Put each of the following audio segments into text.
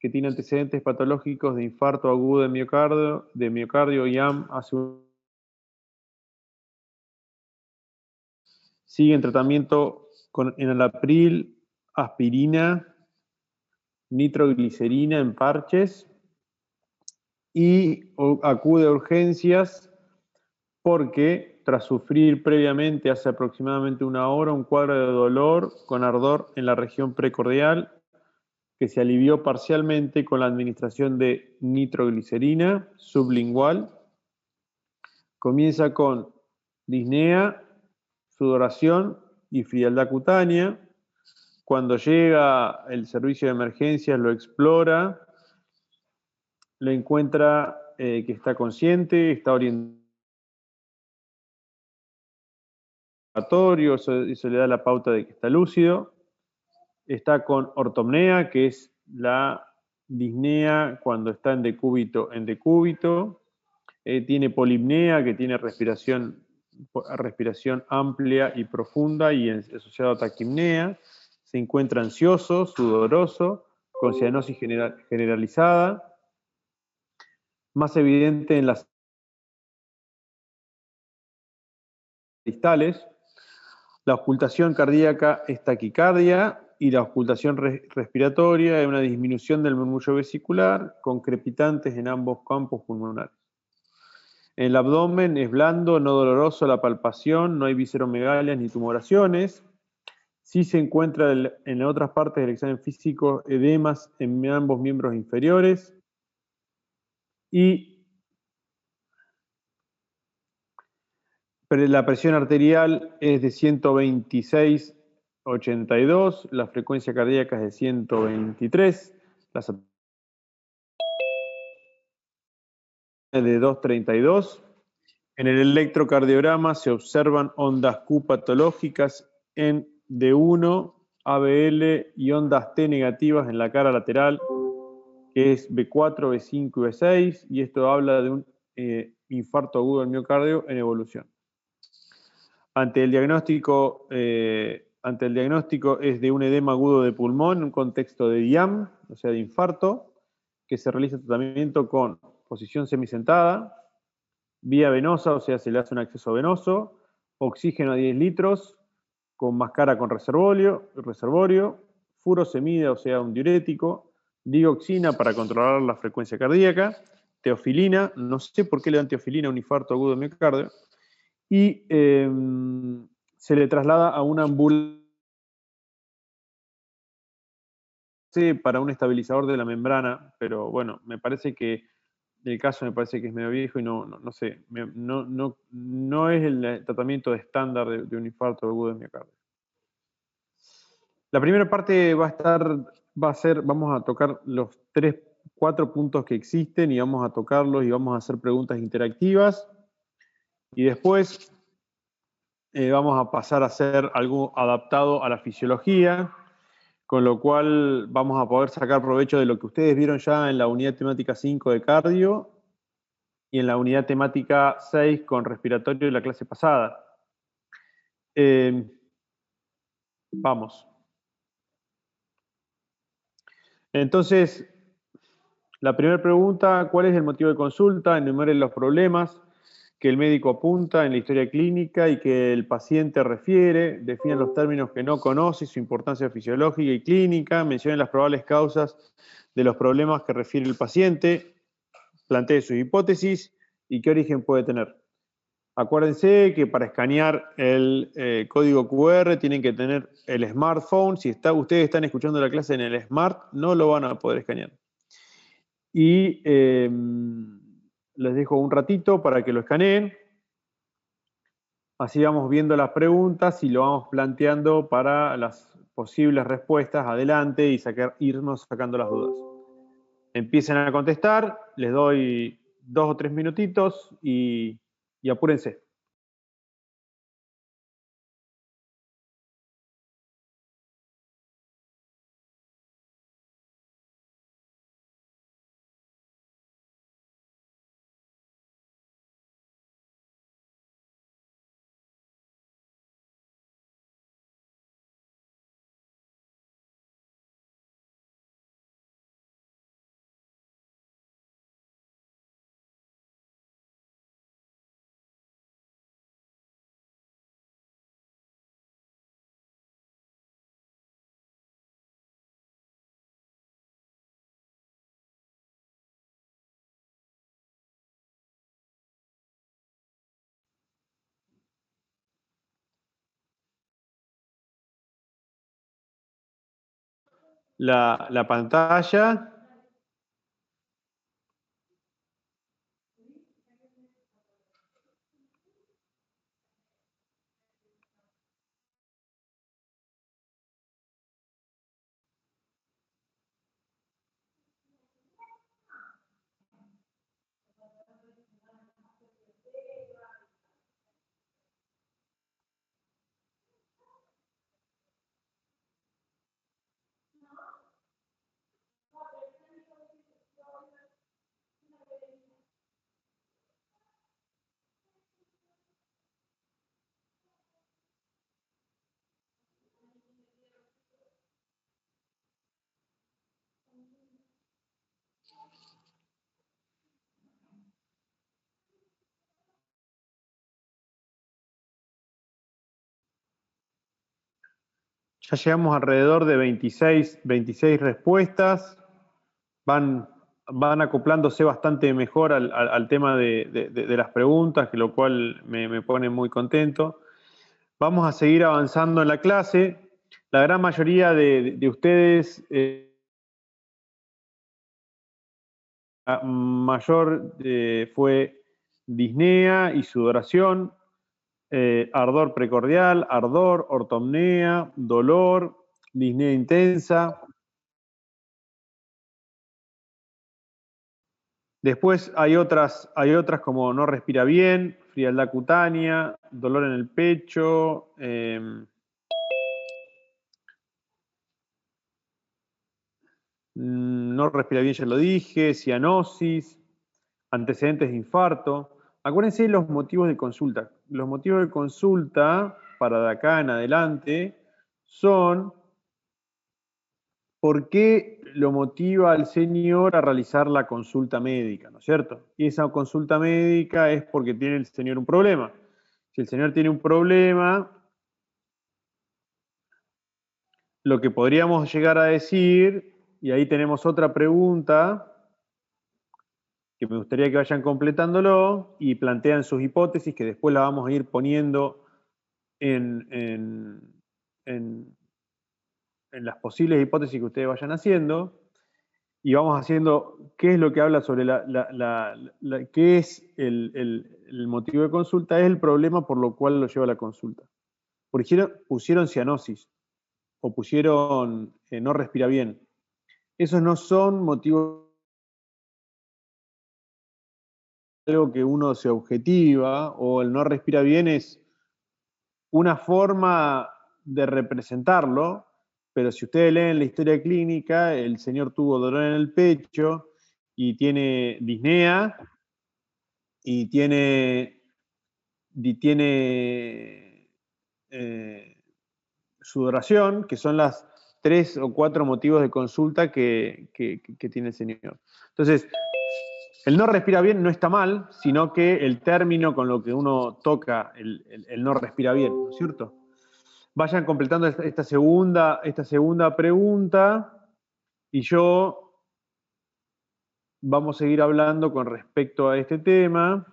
que tiene antecedentes patológicos de infarto agudo de miocardio IAM hace sigue en tratamiento con enalapril, aspirina, nitroglicerina en parches y acude a urgencias porque tras sufrir previamente hace aproximadamente una hora un cuadro de dolor con ardor en la región precordial que se alivió parcialmente con la administración de nitroglicerina sublingual. Comienza con disnea, sudoración y frialdad cutánea. Cuando llega el servicio de emergencias lo explora, lo encuentra que está consciente, está orientado, eso le da la pauta de que está lúcido. Está con ortopnea, que es la disnea cuando está en decúbito. Tiene polipnea, que tiene respiración amplia y profunda y asociado a taquipnea. Se encuentra ansioso, sudoroso, con cianosis generalizada, más evidente en las distales. La auscultación cardíaca es taquicardia y la auscultación respiratoria es una disminución del murmullo vesicular con crepitantes en ambos campos pulmonares. El abdomen es blando, no doloroso la palpación, no hay visceromegalias ni tumoraciones. Sí se encuentra en otras partes del examen físico edemas en ambos miembros inferiores y la presión arterial es de 126/82, la frecuencia cardíaca es de 123, la saturación es de 232. En el electrocardiograma se observan ondas Q patológicas en D1, ABL y ondas T negativas en la cara lateral, que es B4, B5 y B6, y esto habla de un infarto agudo del miocardio en evolución. Ante el diagnóstico es de un edema agudo de pulmón en un contexto de IAM, o sea, de infarto, que se realiza tratamiento con posición semisentada, vía venosa, o sea, se le hace un acceso venoso, oxígeno a 10 litros, con máscara con reservorio, furosemida, o sea, un diurético, dioxina para controlar la frecuencia cardíaca, teofilina, no sé por qué le dan teofilina a un infarto agudo de miocardio, y se le traslada a una ambulancia para un estabilizador de la membrana, pero bueno, me parece que el caso me parece que es medio viejo y no sé, no es el tratamiento estándar de un infarto agudo de miocardio. La primera parte vamos a tocar los 4 puntos que existen y vamos a tocarlos y vamos a hacer preguntas interactivas. Y después vamos a pasar a hacer algo adaptado a la fisiología, con lo cual vamos a poder sacar provecho de lo que ustedes vieron ya en la unidad temática 5 de cardio y en la unidad temática 6 con respiratorio de la clase pasada. Vamos. Entonces, la primera pregunta, ¿cuál es el motivo de consulta? Enumeren los problemas que el médico apunta en la historia clínica y que el paciente refiere, definan los términos que no conoce, su importancia fisiológica y clínica, mencionen las probables causas de los problemas que refiere el paciente, plantee sus hipótesis y qué origen puede tener. Acuérdense que para escanear el código QR tienen que tener el smartphone. Si ustedes están escuchando la clase en el Smart, no lo van a poder escanear. Y les dejo un ratito para que lo escaneen. Así vamos viendo las preguntas y lo vamos planteando para las posibles respuestas adelante y irnos sacando las dudas. Empiecen a contestar, les doy 2 o 3 minutitos y apúrense. la pantalla. Ya llegamos alrededor de 26 respuestas. Van acoplándose bastante mejor al tema de las preguntas, que lo cual me pone muy contento. Vamos a seguir avanzando en la clase. La gran mayoría de ustedes, mayor fue disnea y sudoración, ardor precordial, ardor, ortomnea, dolor, disnea intensa. Después hay otras como no respira bien, frialdad cutánea, dolor en el pecho, no respira bien, ya lo dije, cianosis, antecedentes de infarto. Acuérdense los motivos de consulta. Los motivos de consulta para de acá en adelante son por qué lo motiva al señor a realizar la consulta médica, ¿no es cierto? Y esa consulta médica es porque tiene el señor un problema. Si el señor tiene un problema, lo que podríamos llegar a decir, y ahí tenemos otra pregunta, que me gustaría que vayan completándolo y plantean sus hipótesis, que después la vamos a ir poniendo en las posibles hipótesis que ustedes vayan haciendo, y vamos haciendo qué es lo que habla sobre qué es el motivo de consulta, es el problema por lo cual lo lleva a la consulta. Pusieron cianosis, o pusieron no respira bien. Esos no son motivos de algo que uno se objetiva, o el no respira bien es una forma de representarlo, pero si ustedes leen la historia clínica, el señor tuvo dolor en el pecho y tiene disnea y tiene sudoración, que son las 3 o 4 motivos de consulta que tiene el señor. Entonces, el no respira bien no está mal, sino que el término con lo que uno toca, el no respira bien, ¿no es cierto? Vayan completando esta segunda pregunta y yo vamos a seguir hablando con respecto a este tema.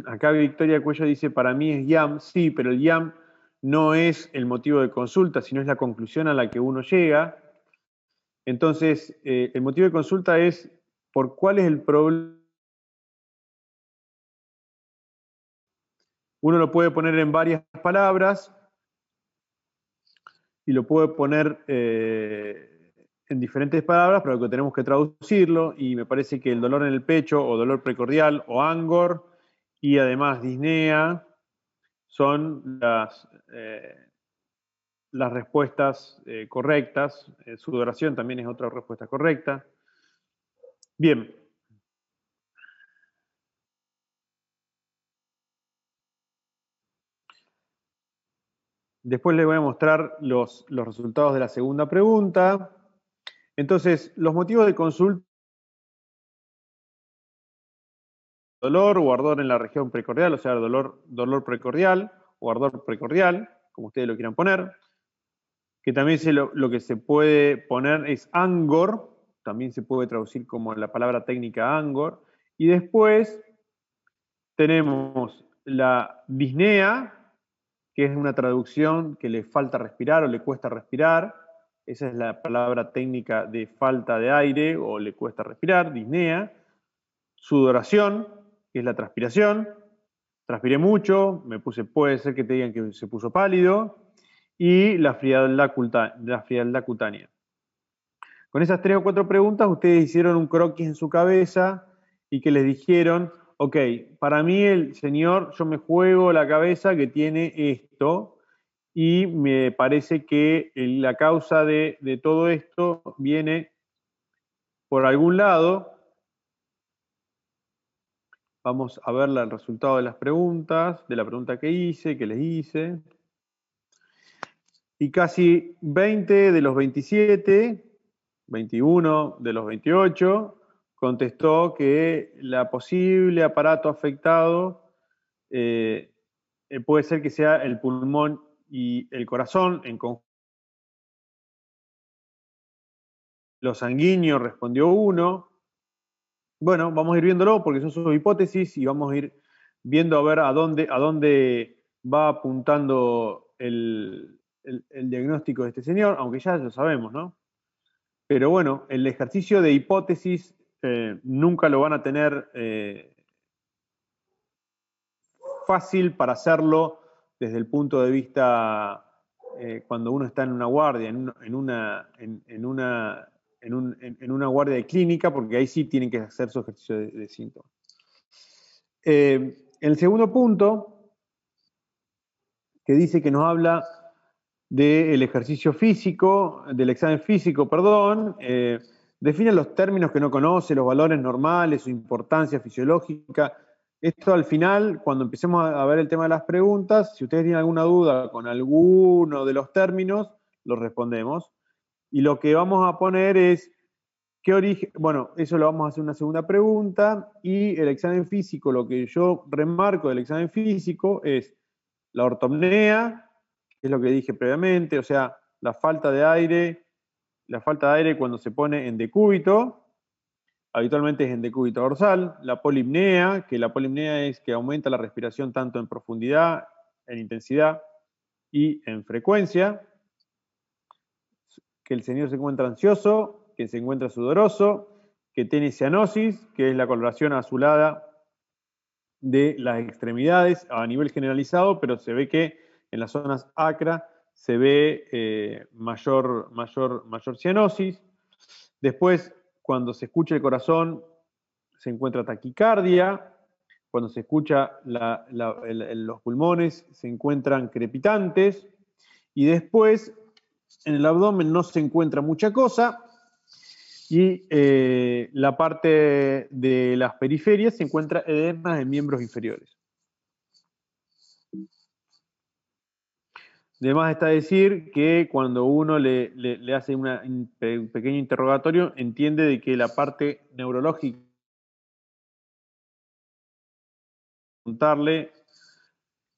Acá Victoria Cuello dice, para mí es YAM. Sí, pero el YAM no es el motivo de consulta, sino es la conclusión a la que uno llega. Entonces, el motivo de consulta es por cuál es el problema. Uno lo puede poner en varias palabras y lo puede poner en diferentes palabras, pero que tenemos que traducirlo, y me parece que el dolor en el pecho, o dolor precordial, o angor, y además disnea, son las respuestas correctas. Sudoración también es otra respuesta correcta. Bien. Después les voy a mostrar los resultados de la segunda pregunta. Entonces, los motivos de consulta: dolor o ardor en la región precordial, o sea, dolor precordial o ardor precordial, como ustedes lo quieran poner. Que también lo que se puede poner es angor, también se puede traducir como la palabra técnica angor. Y después tenemos la disnea, que es una traducción que le falta respirar o le cuesta respirar. Esa es la palabra técnica de falta de aire o le cuesta respirar, disnea. Sudoración, que es la transpiración. Transpiré mucho, puede ser que te digan que se puso pálido. Y la frialdad cutánea. Con esas 3 o 4 preguntas, ustedes hicieron un croquis en su cabeza y que les dijeron, ok, para mí el señor, yo me juego la cabeza que tiene esto y me parece que la causa de todo esto viene por algún lado. Vamos a ver el resultado de las preguntas, de la pregunta que les hice. Y casi 20 de los 27, 21 de los 28, contestó que la posible aparato afectado puede ser que sea el pulmón y el corazón en conjunto. Los sanguíneos respondió 1. Bueno, vamos a ir viéndolo porque son sus hipótesis y vamos a ir viendo a ver a dónde va apuntando el diagnóstico de este señor, aunque ya lo sabemos, ¿no? Pero bueno, el ejercicio de hipótesis nunca lo van a tener fácil para hacerlo desde el punto de vista cuando uno está en una guardia, en una guardia de clínica, porque ahí sí tienen que hacer su ejercicio de síntomas. El segundo punto, que dice que nos habla del ejercicio físico, del examen físico, perdón, define los términos que no conoce, los valores normales, su importancia fisiológica. Esto al final, cuando empecemos a ver el tema de las preguntas, si ustedes tienen alguna duda con alguno de los términos, los respondemos. Y lo que vamos a poner es qué origen, bueno, eso lo vamos a hacer una segunda pregunta, y el examen físico, lo que yo remarco del examen físico es la ortopnea, que es lo que dije previamente, o sea, la falta de aire cuando se pone en decúbito, habitualmente es en decúbito dorsal, la polipnea, que la polipnea es que aumenta la respiración tanto en profundidad, en intensidad y en frecuencia, que el señor se encuentra ansioso, que se encuentra sudoroso, que tiene cianosis, que es la coloración azulada de las extremidades a nivel generalizado, pero se ve que en las zonas acra se ve mayor cianosis. Después, cuando se escucha el corazón, se encuentra taquicardia. Cuando se escucha los pulmones, se encuentran crepitantes. Y después, en el abdomen no se encuentra mucha cosa. Y la parte de las periferias se encuentra edemas en miembros inferiores. Además está decir que cuando uno le hace un pequeño interrogatorio, entiende de que la parte neurológica, contarle,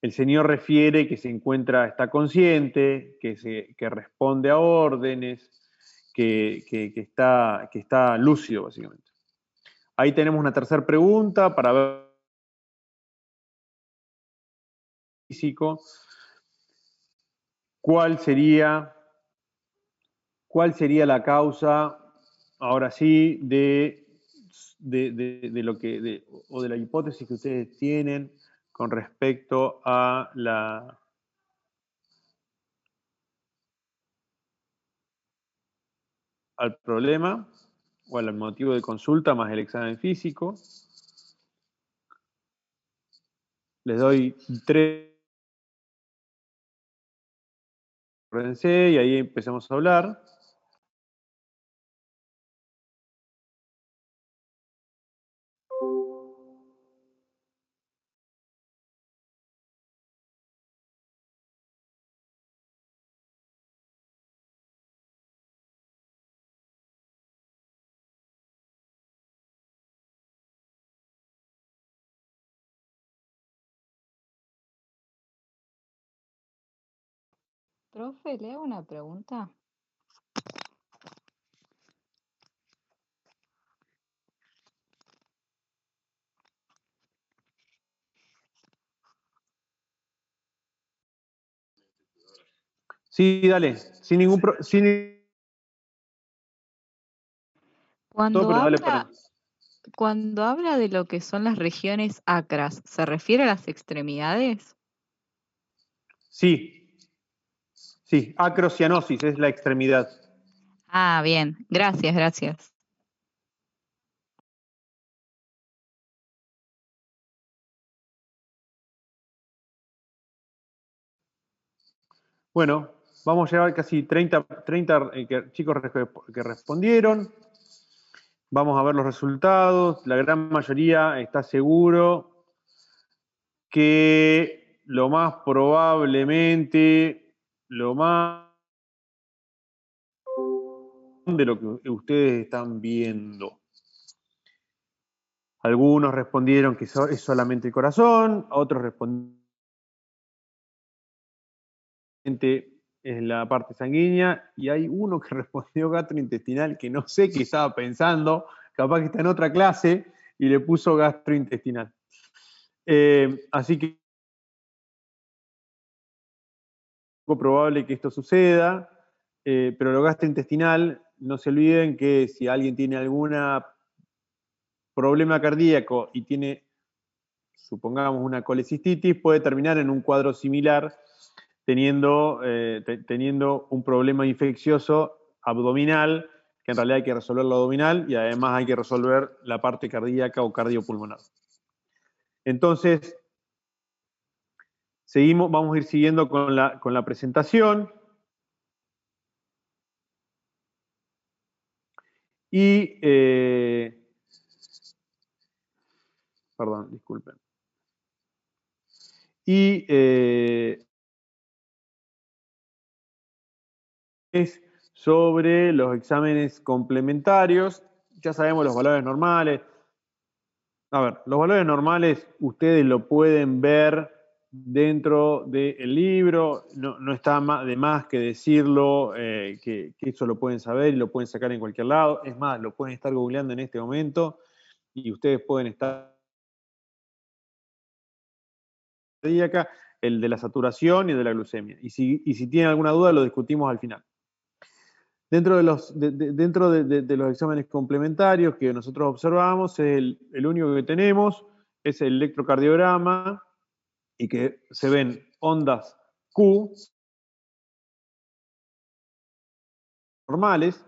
el señor refiere que está consciente, que responde a órdenes, que está lúcido, básicamente. Ahí tenemos una tercera pregunta para ver físico. ¿Cuál sería la causa, ahora sí, de lo que, o de la hipótesis que ustedes tienen con respecto a al problema o al motivo de consulta más el examen físico? Les doy 3 y ahí empezamos a hablar. Profe, le hago una pregunta. Sí, dale, sin ningún Cuando pero dale para. cuando habla de lo que son las regiones acras, ¿se refiere a las extremidades? Sí, sí, acrocianosis es la extremidad. Ah, bien, gracias, gracias. Bueno, vamos a llevar casi 30 chicos que respondieron. Vamos a ver los resultados. La gran mayoría está seguro que lo más probablemente, lo más de lo que ustedes están viendo. Algunos respondieron que es solamente el corazón, otros respondieron es la parte sanguínea, y hay uno que respondió gastrointestinal que no sé qué estaba pensando, capaz que está en otra clase y le puso gastrointestinal. Así que es poco probable que esto suceda, pero lo gastrointestinal, no se olviden que si alguien tiene algún problema cardíaco y tiene, supongamos, una colecistitis, puede terminar en un cuadro similar teniendo un problema infeccioso abdominal, que en realidad hay que resolver lo abdominal y además hay que resolver la parte cardíaca o cardiopulmonar. Entonces, vamos a ir siguiendo con la presentación. Y, perdón, disculpen. Y es sobre los exámenes complementarios. Ya sabemos los valores normales. A ver, los valores normales ustedes lo pueden ver dentro del libro, no está de más que decirlo, que eso lo pueden saber y lo pueden sacar en cualquier lado. Es más, lo pueden estar googleando en este momento y ustedes pueden estar cardíaca, el de la saturación y el de la glucemia. Y si tienen alguna duda, lo discutimos al final. Dentro de los exámenes complementarios que nosotros observamos, el único que tenemos es el electrocardiograma, y que se ven ondas Q normales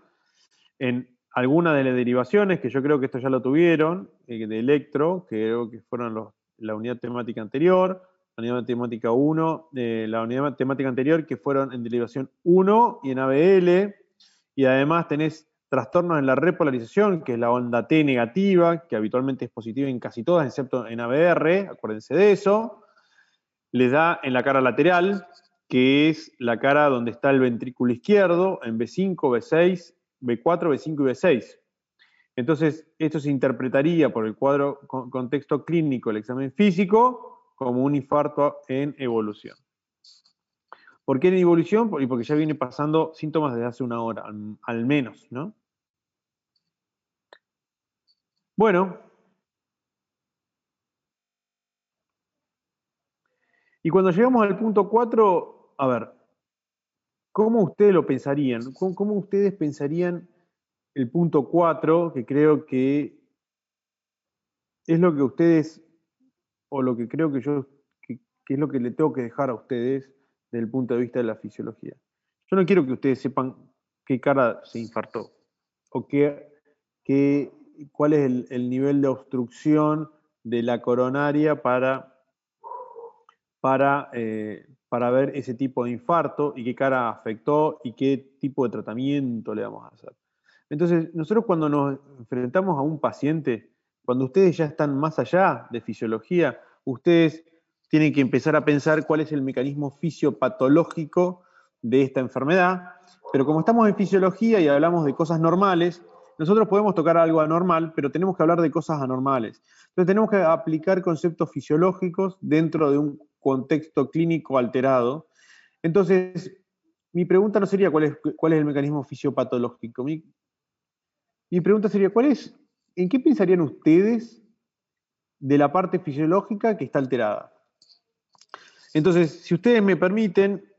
en alguna de las derivaciones, que yo creo que esto ya lo tuvieron, de electro, que creo que fueron la unidad temática anterior, la unidad temática 1, la unidad temática anterior, que fueron en derivación 1 y en ABL, y además tenés trastornos en la repolarización, que es la onda T negativa, que habitualmente es positiva en casi todas, excepto en ABR, acuérdense de eso. Les da en la cara lateral, que es la cara donde está el ventrículo izquierdo, en B5, B6, B4, B5 y B6. Entonces, esto se interpretaría por el cuadro contexto clínico del examen físico como un infarto en evolución. ¿Por qué en evolución? Porque ya viene pasando síntomas desde hace una hora, al menos, ¿no? Bueno, y cuando llegamos al punto 4, a ver, ¿cómo ustedes lo pensarían? ¿Cómo ustedes pensarían el punto 4, que creo que es lo que ustedes, o lo que creo que yo, que es lo que le tengo que dejar a ustedes desde el punto de vista de la fisiología? Yo no quiero que ustedes sepan qué cara se infartó, o cuál es el nivel de obstrucción de la coronaria para ver ese tipo de infarto y qué cara afectó y qué tipo de tratamiento le vamos a hacer. Entonces, nosotros cuando nos enfrentamos a un paciente, cuando ustedes ya están más allá de fisiología, ustedes tienen que empezar a pensar cuál es el mecanismo fisiopatológico de esta enfermedad, pero como estamos en fisiología y hablamos de cosas normales, nosotros podemos tocar algo anormal, pero tenemos que hablar de cosas anormales. Entonces tenemos que aplicar conceptos fisiológicos dentro de un contexto clínico alterado. Entonces, mi pregunta no sería cuál es el mecanismo fisiopatológico. Mi pregunta sería, ¿en qué pensarían ustedes de la parte fisiológica que está alterada? Entonces, si ustedes me permiten,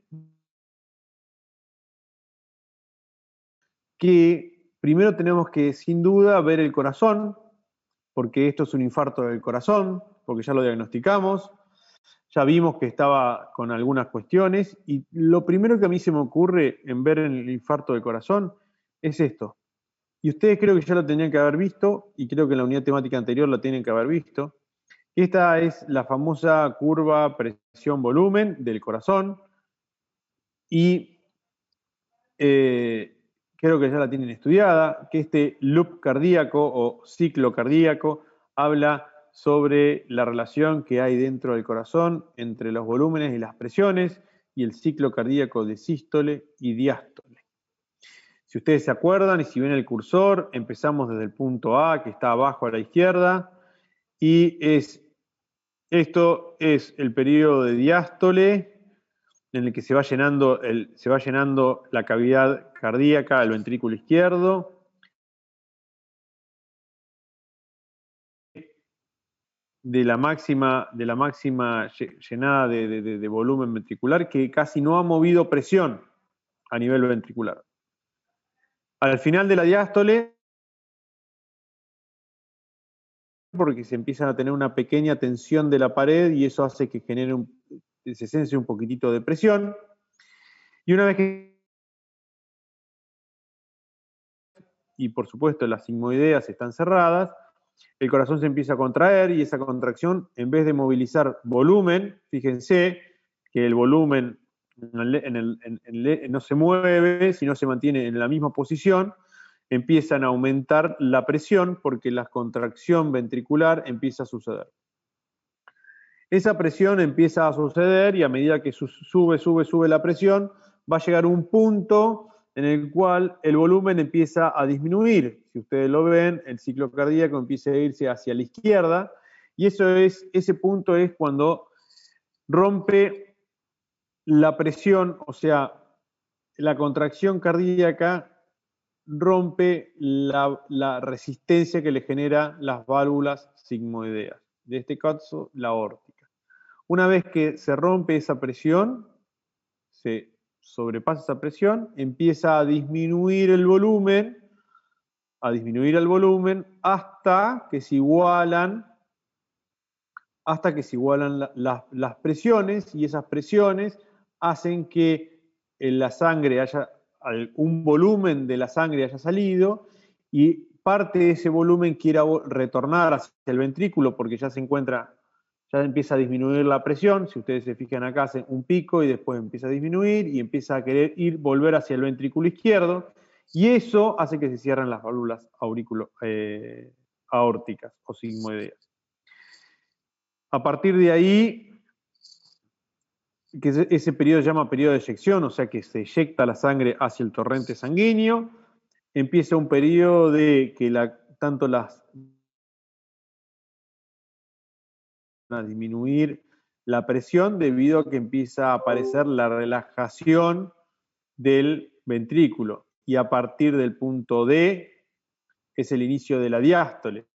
que primero tenemos que, sin duda, ver el corazón, porque esto es un infarto del corazón, porque ya lo diagnosticamos, ya vimos que estaba con algunas cuestiones, y lo primero que a mí se me ocurre en ver el infarto del corazón es esto. Y ustedes creo que ya lo tenían que haber visto, y creo que en la unidad temática anterior lo tienen que haber visto. Esta es la famosa curva presión-volumen del corazón, y creo que ya la tienen estudiada, que este loop cardíaco o ciclo cardíaco habla sobre la relación que hay dentro del corazón entre los volúmenes y las presiones y el ciclo cardíaco de sístole y diástole. Si ustedes se acuerdan y si ven el cursor, empezamos desde el punto A, que está abajo a la izquierda, y esto es el periodo de diástole, en el que se va llenando la cavidad cardíaca, el ventrículo izquierdo. De la máxima llenada de volumen ventricular, que casi no ha movido presión a nivel ventricular. Al final de la diástole, porque se empiezan a tener una pequeña tensión de la pared y eso hace que se sense un poquitito de presión. Y una vez que, y por supuesto las sigmoideas están cerradas, el corazón se empieza a contraer y esa contracción, en vez de movilizar volumen, fíjense que el volumen no se mueve, sino se mantiene en la misma posición, empiezan a aumentar la presión porque la contracción ventricular empieza a suceder. Esa presión empieza a suceder y a medida que sube la presión, va a llegar un punto en el cual el volumen empieza a disminuir. Si ustedes lo ven, el ciclo cardíaco empieza a irse hacia la izquierda y ese punto es cuando rompe la presión, o sea, la contracción cardíaca rompe la resistencia que le genera las válvulas sigmoideas. De este caso, la aórtica. Una vez que se rompe esa presión, se sobrepasa esa presión, empieza a disminuir el volumen, hasta que se igualan las presiones, y esas presiones hacen que la sangre un volumen de la sangre haya salido y parte de ese volumen quiera retornar hacia el ventrículo porque ya empieza a disminuir la presión. Si ustedes se fijan acá, hace un pico y después empieza a disminuir y empieza a querer volver hacia el ventrículo izquierdo, y eso hace que se cierren las válvulas aórticas o sigmoideas. A partir de ahí, que ese periodo se llama periodo de eyección, o sea que se eyecta la sangre hacia el torrente sanguíneo, empieza un periodo de que tanto a disminuir la presión debido a que empieza a aparecer la relajación del ventrículo, y a partir del punto D es el inicio de la diástole.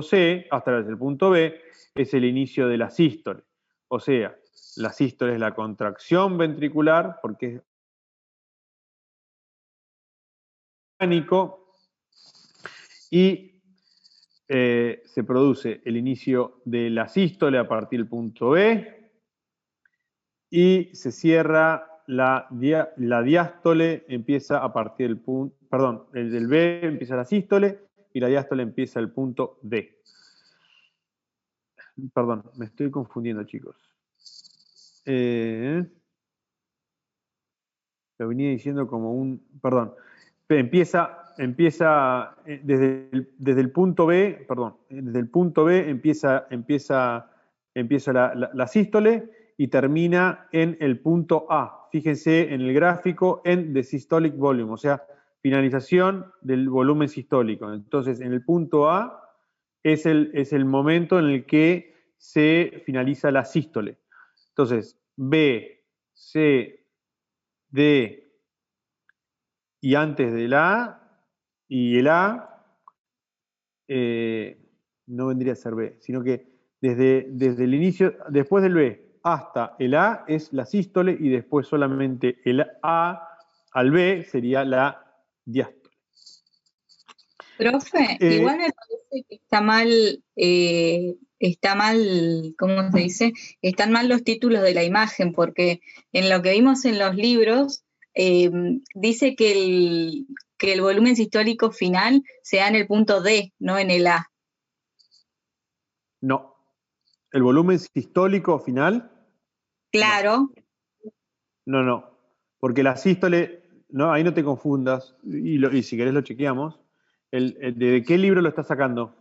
C hasta el punto B es el inicio de la sístole. O sea, la sístole es la contracción ventricular porque es mecánico y se produce el inicio de la sístole a partir del punto B y se cierra la diástole, empieza a partir del punto, perdón, del B empieza la sístole y la diástole empieza el punto D. Perdón, me estoy confundiendo, chicos. Lo venía diciendo como perdón, empieza desde el punto B, perdón, desde el punto B empieza la sístole y termina en el punto A. Fíjense en el gráfico en the systolic volume, o sea, finalización del volumen sistólico. Entonces, en el punto A es el momento en el que se finaliza la sístole. Entonces, B, C, D y antes del A, y el A no vendría a ser B, sino que desde el inicio, después del B hasta el A es la sístole y después solamente el A al B sería la diástole. Profe, igual me parece que está mal, ¿cómo se dice? Están mal los títulos de la imagen, porque en lo que vimos en los libros, dice que el volumen sistólico final se da en el punto D, no en el A. No. ¿El volumen sistólico final? Claro. No, no. Porque la sístole, no, ahí no te confundas, y si querés lo chequeamos. ¿De qué libro lo estás sacando?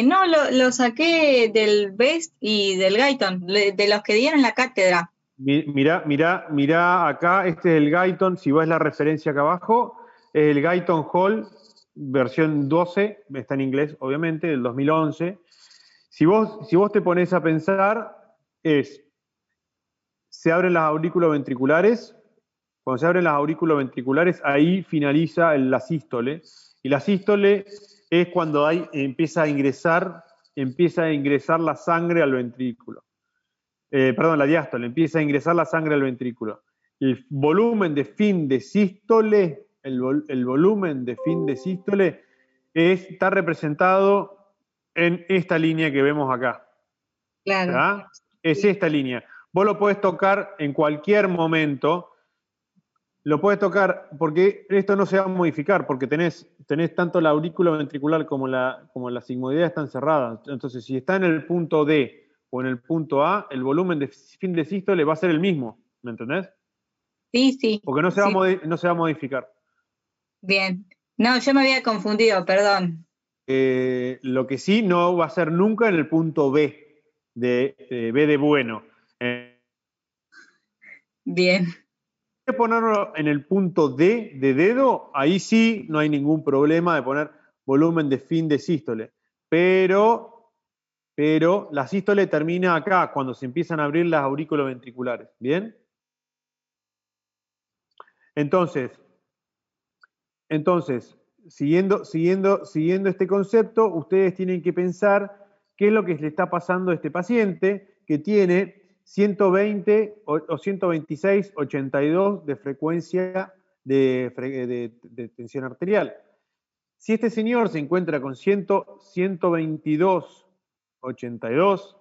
No, lo saqué del Best y del Guyton, de los que dieron la cátedra. Mirá acá, este es el Guyton, si ves la referencia acá abajo, es el Guyton Hall, versión 12, está en inglés, obviamente, del 2011. Si vos te pones a pensar, se abren las aurículos ventriculares. Cuando se abren las aurículos ventriculares, ahí finaliza la sístole. Y la sístole es cuando empieza a ingresar la sangre al ventrículo. Perdón, la diástole, empieza a ingresar la sangre al ventrículo. El volumen de fin de sístole, el volumen de fin de sístole está representado en esta línea que vemos acá. Claro. ¿Tá? Es esta línea. Vos lo podés tocar en cualquier momento. Lo puedes tocar, porque esto no se va a modificar, porque tenés tanto la aurícula ventricular como la sigmoidea están cerradas. Entonces, si está en el punto D o en el punto A, el volumen de fin de sístole va a ser el mismo, ¿me entendés? Sí, sí. Porque no se va a modificar. Bien. No, yo me había confundido, perdón. Lo que sí no va a ser nunca en el punto B, B de bueno. Bien. Ponerlo en el punto D de dedo, ahí sí no hay ningún problema de poner volumen de fin de sístole. Pero la sístole termina acá, cuando se empiezan a abrir las aurículos ventriculares. ¿Bien? Entonces, siguiendo este concepto, ustedes tienen que pensar qué es lo que le está pasando a este paciente que tiene 120 o 126, 82 de frecuencia de tensión arterial. Si este señor se encuentra con 122, 82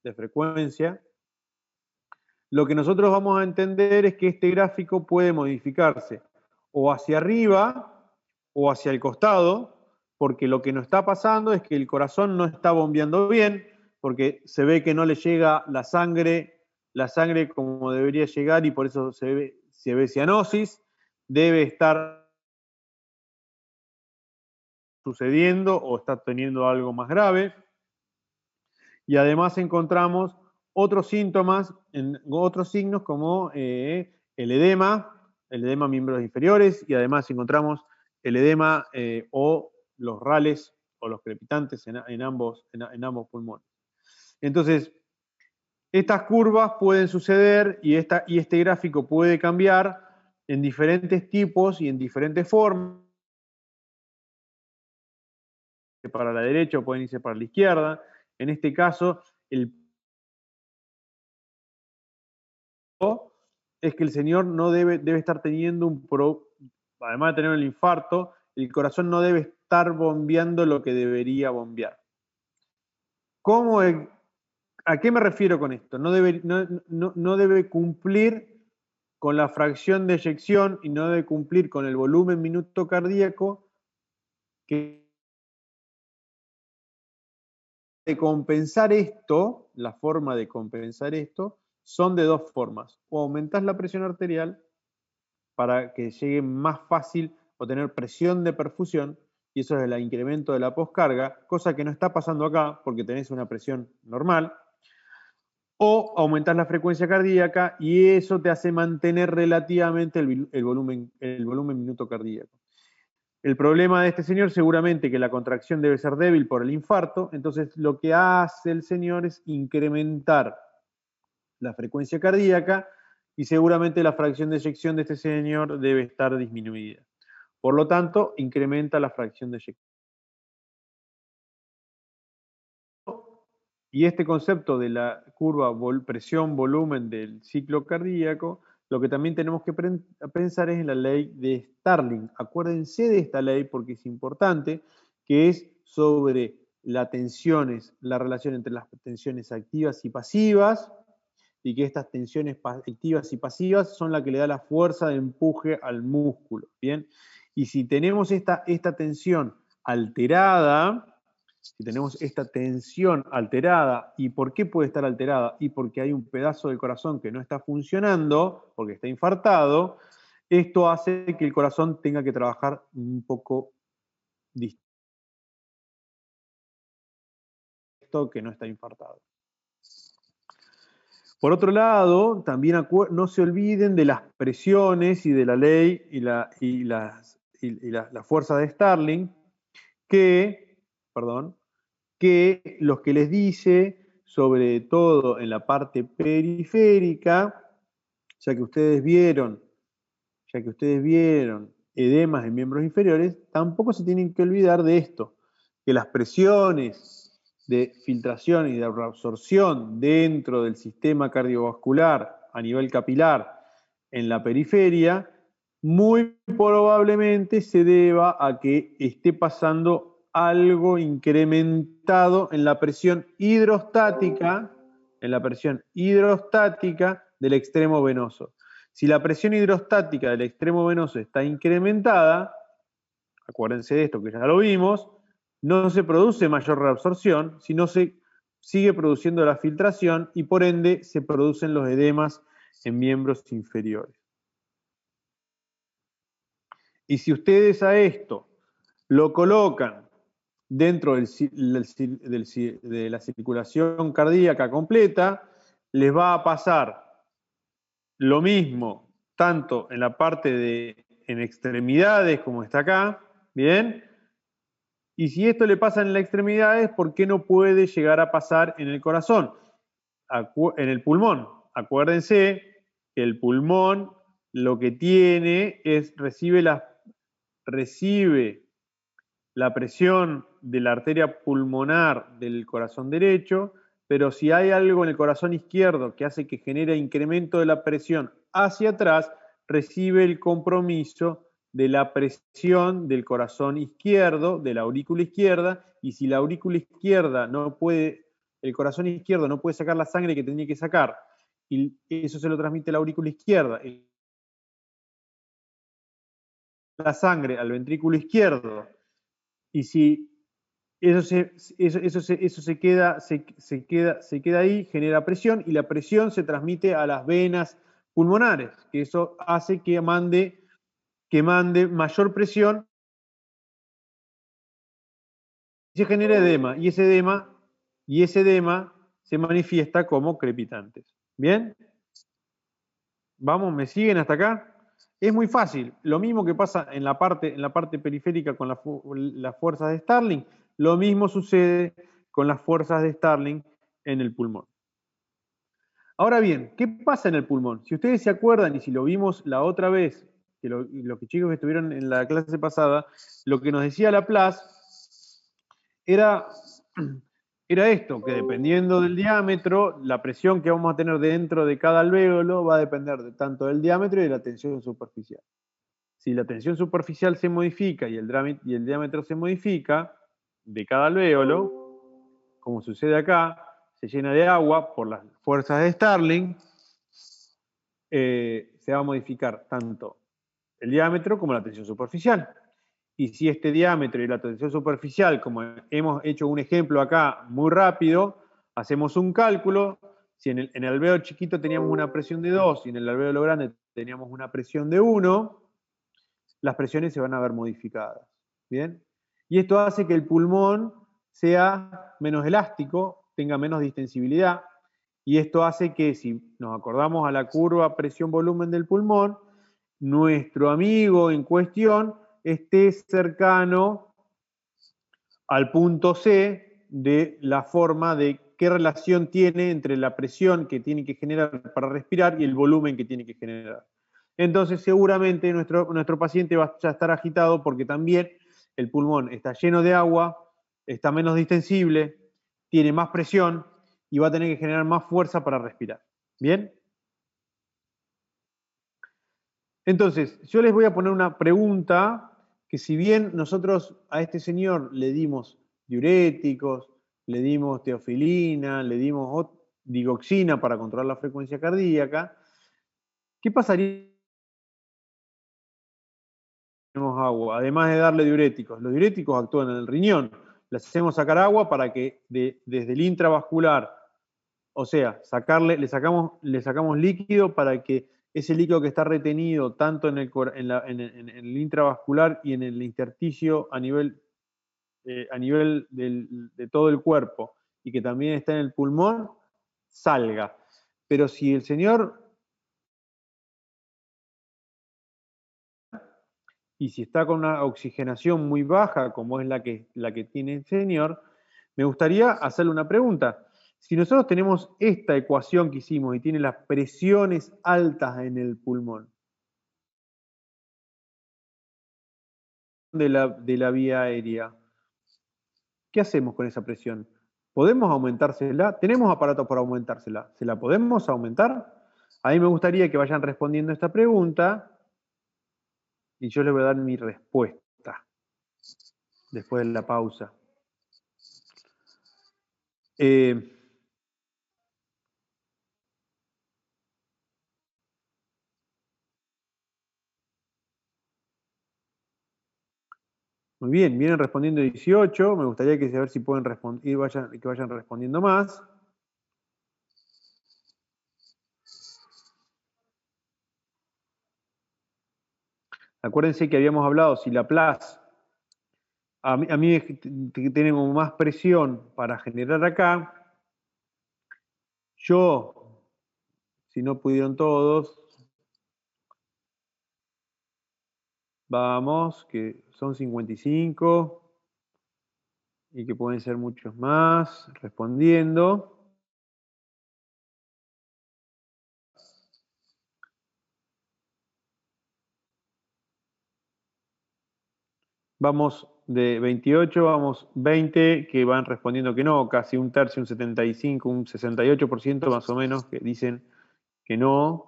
de frecuencia, lo que nosotros vamos a entender es que este gráfico puede modificarse o hacia arriba o hacia el costado, porque lo que nos está pasando es que el corazón no está bombeando bien, porque se ve que no le llega la sangre como debería llegar y por eso se ve cianosis. Debe estar sucediendo o está teniendo algo más grave. Y además encontramos otros síntomas, otros signos como el edema miembros inferiores, y además encontramos el edema o los rales o los crepitantes en ambos pulmones. Entonces, estas curvas pueden suceder y este gráfico puede cambiar en diferentes tipos y en diferentes formas. Para la derecha o pueden irse para la izquierda. En este caso, es que el señor no debe estar teniendo además de tener el infarto, el corazón no debe estar bombeando lo que debería bombear. ¿A qué me refiero con esto? No debe cumplir con la fracción de eyección y no debe cumplir con el volumen minuto cardíaco que de compensar esto, la forma de compensar esto, son de dos formas. O aumentás la presión arterial para que llegue más fácil o tener presión de perfusión, y eso es el incremento de la poscarga, cosa que no está pasando acá porque tenés una presión normal, o aumentás la frecuencia cardíaca y eso te hace mantener relativamente el volumen minuto cardíaco. El problema de este señor seguramente que la contracción debe ser débil por el infarto, entonces lo que hace el señor es incrementar la frecuencia cardíaca y seguramente la fracción de eyección de este señor debe estar disminuida. Por lo tanto, incrementa la fracción de eyección. Y este concepto de la curva presión-volumen del ciclo cardíaco lo que también tenemos que pensar es en la ley de Starling. Acuérdense de esta ley porque es importante, que es sobre las tensiones, la relación entre las tensiones activas y pasivas, y que estas tensiones activas y pasivas son las que le da la fuerza de empuje al músculo, ¿bien? Y si tenemos esta tensión alterada, ¿y por qué puede estar alterada? Y porque hay un pedazo del corazón que no está funcionando, porque está infartado, esto hace que el corazón tenga que trabajar un poco distinto que no está infartado. Por otro lado, también no se olviden de las presiones y de la ley y la fuerza de Starling, que los que les dice, sobre todo en la parte periférica, ya que ustedes vieron edemas en miembros inferiores, tampoco se tienen que olvidar de esto, que las presiones de filtración y de reabsorción dentro del sistema cardiovascular a nivel capilar en la periferia, muy probablemente se deba a que esté pasando algo incrementado en la presión hidrostática del extremo venoso. Si la presión hidrostática del extremo venoso está incrementada, acuérdense de esto que ya lo vimos, no se produce mayor reabsorción, sino se sigue produciendo la filtración y por ende se producen los edemas en miembros inferiores. Y si ustedes a esto lo colocan dentro de la circulación cardíaca completa, les va a pasar lo mismo tanto en la parte en extremidades como está acá, ¿bien? Y si esto le pasa en las extremidades, ¿por qué no puede llegar a pasar en el corazón? En el pulmón. Acuérdense que el pulmón lo que tiene es recibe la presión de la arteria pulmonar del corazón derecho, pero si hay algo en el corazón izquierdo que hace que genere incremento de la presión hacia atrás, recibe el compromiso de la presión del corazón izquierdo, de la aurícula izquierda, y si la aurícula izquierda el corazón izquierdo no puede sacar la sangre que tenía que sacar, y eso se lo transmite la aurícula izquierda, la sangre al ventrículo izquierdo, y si eso se queda ahí, genera presión, y la presión se transmite a las venas pulmonares, que eso hace que mande mayor presión y se genera edema, y ese edema se manifiesta como crepitantes. ¿Bien? ¿Vamos? ¿Me siguen hasta acá? Es muy fácil. Lo mismo que pasa en la parte periférica con las fuerzas de Starling, lo mismo sucede con las fuerzas de Starling en el pulmón. Ahora bien, ¿qué pasa en el pulmón? Si ustedes se acuerdan, y si lo vimos la otra vez, que los chicos que estuvieron en la clase pasada, lo que nos decía Laplace era esto, que dependiendo del diámetro, la presión que vamos a tener dentro de cada alvéolo va a depender tanto del diámetro y de la tensión superficial. Si la tensión superficial se modifica y el diámetro se modifica de cada alvéolo, como sucede acá, se llena de agua por las fuerzas de Starling, se va a modificar tanto el diámetro como la tensión superficial. Y si este diámetro y la tensión superficial, como hemos hecho un ejemplo acá muy rápido, hacemos un cálculo, si en el alvéolo chiquito teníamos una presión de 2 y en el alvéolo grande teníamos una presión de 1, las presiones se van a ver modificadas. ¿Bien? Y esto hace que el pulmón sea menos elástico, tenga menos distensibilidad, y esto hace que, si nos acordamos a la curva presión-volumen del pulmón, nuestro amigo en cuestión esté cercano al punto C de la forma de qué relación tiene entre la presión que tiene que generar para respirar y el volumen que tiene que generar. Entonces seguramente nuestro paciente va a estar agitado porque también el pulmón está lleno de agua, está menos distensible, tiene más presión y va a tener que generar más fuerza para respirar. ¿Bien? Entonces, yo les voy a poner una pregunta que si bien nosotros a este señor le dimos diuréticos, le dimos teofilina, le dimos digoxina para controlar la frecuencia cardíaca, ¿qué pasaría si tenemos agua? Además de darle diuréticos, los diuréticos actúan en el riñón, le hacemos sacar agua para que desde el intravascular, o sea, le sacamos líquido para que ese líquido que está retenido tanto en el intravascular y en el intersticio a nivel de todo el cuerpo y que también está en el pulmón, salga. Pero si el señor, y si está con una oxigenación muy baja, como es la que tiene el señor, me gustaría hacerle una pregunta. Si nosotros tenemos esta ecuación que hicimos y tiene las presiones altas en el pulmón de la vía aérea, ¿qué hacemos con esa presión? ¿Podemos aumentársela? ¿Tenemos aparatos para aumentársela? ¿Se la podemos aumentar? A mí me gustaría que vayan respondiendo esta pregunta y yo les voy a dar mi respuesta después de la pausa. Muy bien, vienen respondiendo 18. Me gustaría que a ver si pueden responder, que vayan respondiendo más. Acuérdense que habíamos hablado, si Laplace a mí tenemos más presión para generar acá, yo, si no pudieron todos, vamos, que son 55 y que pueden ser muchos más respondiendo. Vamos de 28, vamos 20 que van respondiendo que no, casi un tercio, un 75, un 68% más o menos, que dicen que no,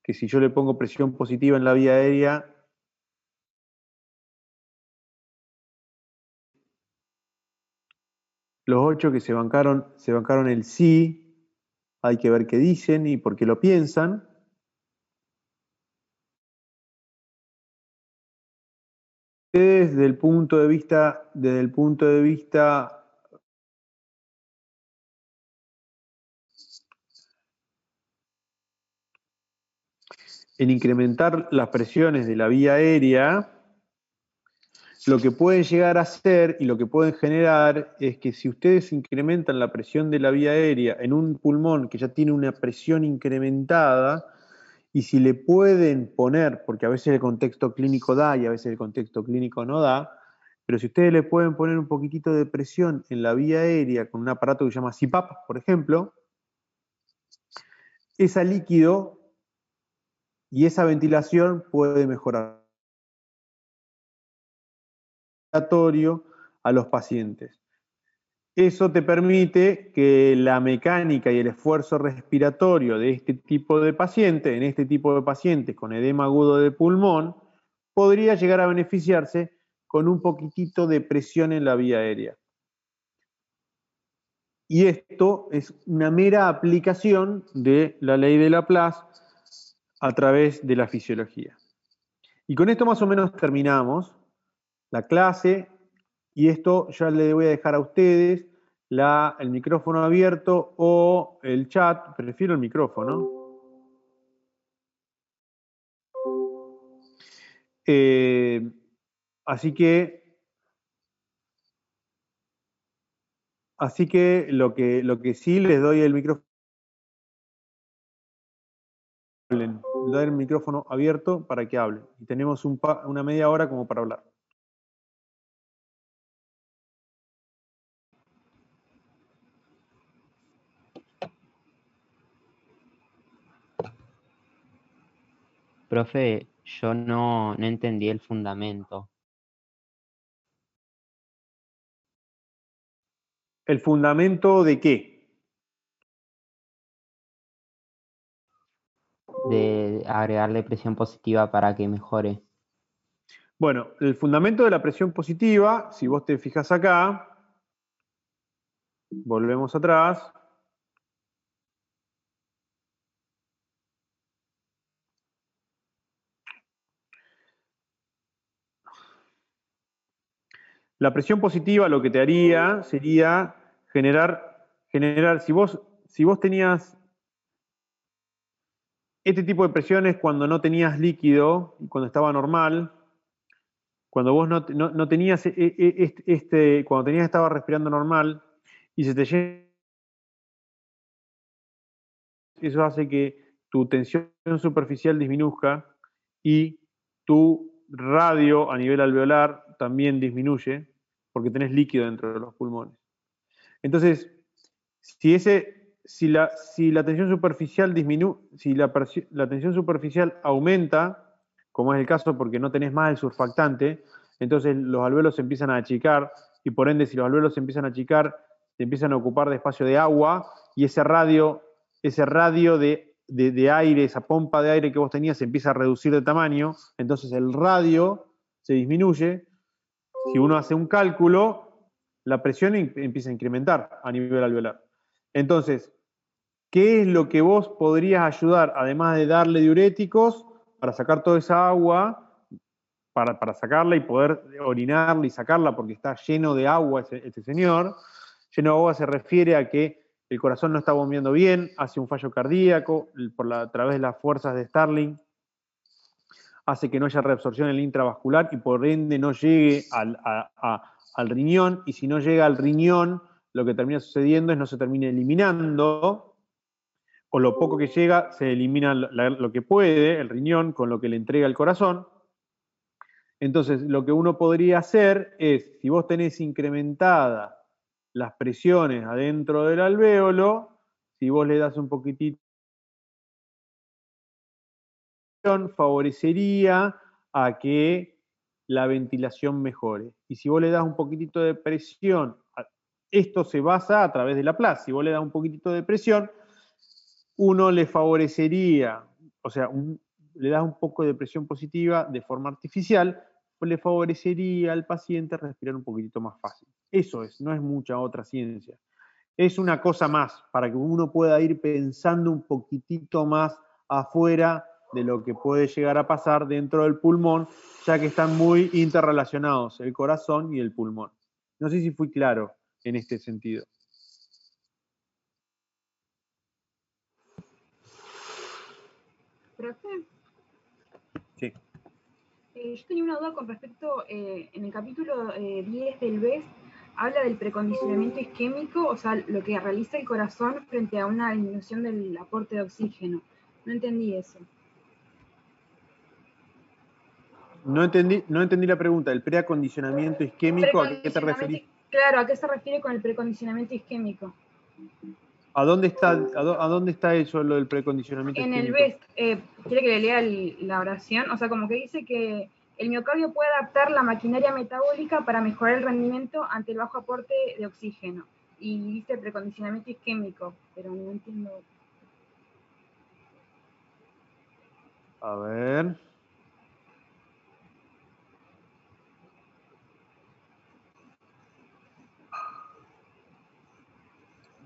que si yo le pongo presión positiva en la vía aérea, los 8 que se bancaron el sí, hay que ver qué dicen y por qué lo piensan. Desde el punto de vista en incrementar las presiones de la vía aérea, lo que pueden llegar a hacer y lo que pueden generar es que si ustedes incrementan la presión de la vía aérea en un pulmón que ya tiene una presión incrementada, y si le pueden poner, porque a veces el contexto clínico da y a veces el contexto clínico no da, pero si ustedes le pueden poner un poquitito de presión en la vía aérea con un aparato que se llama CPAP, por ejemplo, ese líquido y esa ventilación puede mejorar a los pacientes. Eso te permite que la mecánica y el esfuerzo respiratorio de este tipo de paciente, en este tipo de pacientes con edema agudo de pulmón, podría llegar a beneficiarse con un poquitito de presión en la vía aérea. Y esto es una mera aplicación de la ley de Laplace a través de la fisiología. Y con esto más o menos terminamos la clase y esto ya le voy a dejar a ustedes el micrófono abierto o el chat. Prefiero el micrófono. Así que lo que sí les doy el micrófono, les doy el micrófono abierto para que hablen. Y tenemos una media hora como para hablar. Profe, yo no entendí el fundamento. ¿El fundamento de qué? de agregarle presión positiva para que mejore? Bueno, el fundamento de la presión positiva, si vos te fijas acá, volvemos atrás. La presión positiva lo que te haría sería generar si vos tenías este tipo de presiones cuando no tenías líquido, cuando estaba normal, cuando vos no tenías cuando tenías estaba respirando normal y se te llena, eso hace que tu tensión superficial disminuzca y tu radio a nivel alveolar también disminuye porque tenés líquido dentro de los pulmones. Entonces, si la tensión superficial la tensión superficial aumenta, como es el caso porque no tenés más el surfactante, entonces los alvéolos se empiezan a achicar y por ende si los alvéolos se empiezan a achicar, se empiezan a ocupar de espacio de agua y ese radio de aire, esa pompa de aire que vos tenías se empieza a reducir de tamaño, entonces el radio se disminuye. Si uno hace un cálculo, la presión empieza a incrementar a nivel alveolar. Entonces, ¿qué es lo que vos podrías ayudar, además de darle diuréticos, para sacar toda esa agua, para sacarla y poder orinarla y sacarla porque está lleno de agua este señor? Lleno de agua se refiere a que el corazón no está bombeando bien, hace un fallo cardíaco a través de las fuerzas de Starling, hace que no haya reabsorción en el intravascular y por ende no llegue al riñón, y si no llega al riñón, lo que termina sucediendo es no se termina eliminando, o lo poco que llega se elimina lo que puede, el riñón, con lo que le entrega el corazón. Entonces, lo que uno podría hacer es, si vos tenés incrementadas las presiones adentro del alvéolo, si vos le das un poquitito, favorecería a que la ventilación mejore. Y si vos le das un poquitito de presión, esto se basa a través de Laplace, si vos le das un poquitito de presión, uno le favorecería, o sea, le das un poco de presión positiva de forma artificial, pues le favorecería al paciente respirar un poquitito más fácil. Eso es, no es mucha otra ciencia. Es una cosa más para que uno pueda ir pensando un poquitito más afuera de lo que puede llegar a pasar dentro del pulmón, ya que están muy interrelacionados el corazón y el pulmón. No sé si fui claro en este sentido. Profe, Sí. yo tenía una duda con respecto, en el capítulo 10 del BES, habla del precondicionamiento isquémico, o sea, lo que realiza el corazón frente a una disminución del aporte de oxígeno. No entendí eso. No entendí la pregunta. ¿El preacondicionamiento isquémico a qué te referís? Claro, ¿a qué se refiere con el precondicionamiento isquémico? ¿A dónde está eso, lo del precondicionamiento En isquémico? el BES, ¿quiere que le lea la oración? O sea, como que dice que el miocardio puede adaptar la maquinaria metabólica para mejorar el rendimiento ante el bajo aporte de oxígeno. Y dice precondicionamiento isquémico, pero no entiendo. A ver.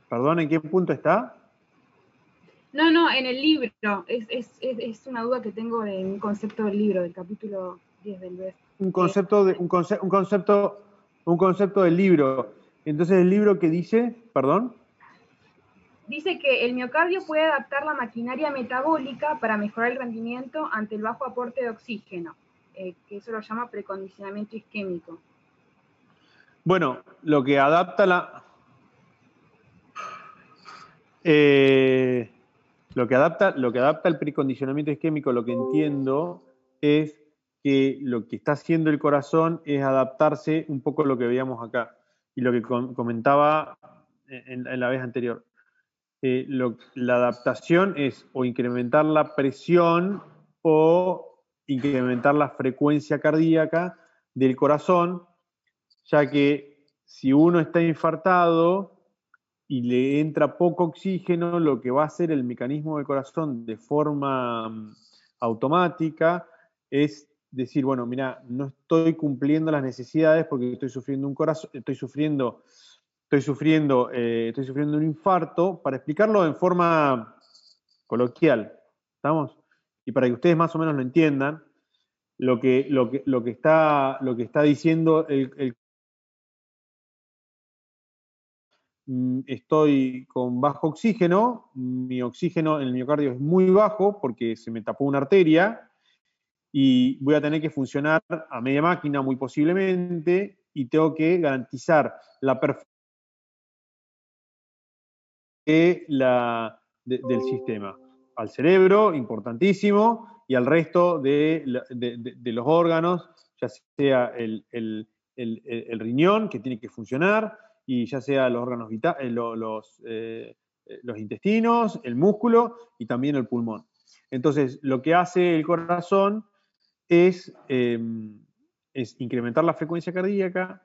Perdón, ¿en qué punto está? No, en el libro. Es una duda que tengo de un concepto del libro, del capítulo 10 del BES. Un concepto del libro. Entonces, ¿el libro qué dice? Perdón. Dice que el miocardio puede adaptar la maquinaria metabólica para mejorar el rendimiento ante el bajo aporte de oxígeno, que eso lo llama precondicionamiento isquémico. Bueno, lo que adapta el precondicionamiento isquémico, lo que entiendo, es que lo que está haciendo el corazón es adaptarse un poco a lo que veíamos acá y lo que comentaba en la vez anterior. La adaptación es o incrementar la presión o incrementar la frecuencia cardíaca del corazón, ya que si uno está infartado, y le entra poco oxígeno, lo que va a hacer el mecanismo del corazón de forma automática es decir, bueno, mira, no estoy cumpliendo las necesidades porque estoy sufriendo un corazón, estoy sufriendo un infarto, para explicarlo en forma coloquial, ¿estamos? Y para que ustedes más o menos lo entiendan, lo que está diciendo estoy con bajo oxígeno, mi oxígeno en el miocardio es muy bajo porque se me tapó una arteria y voy a tener que funcionar a media máquina muy posiblemente y tengo que garantizar la performance del sistema. Al cerebro, importantísimo, y al resto de los órganos, ya sea el riñón, que tiene que funcionar, y ya sea los órganos vitales, los intestinos, el músculo y también el pulmón. Entonces, lo que hace el corazón es incrementar la frecuencia cardíaca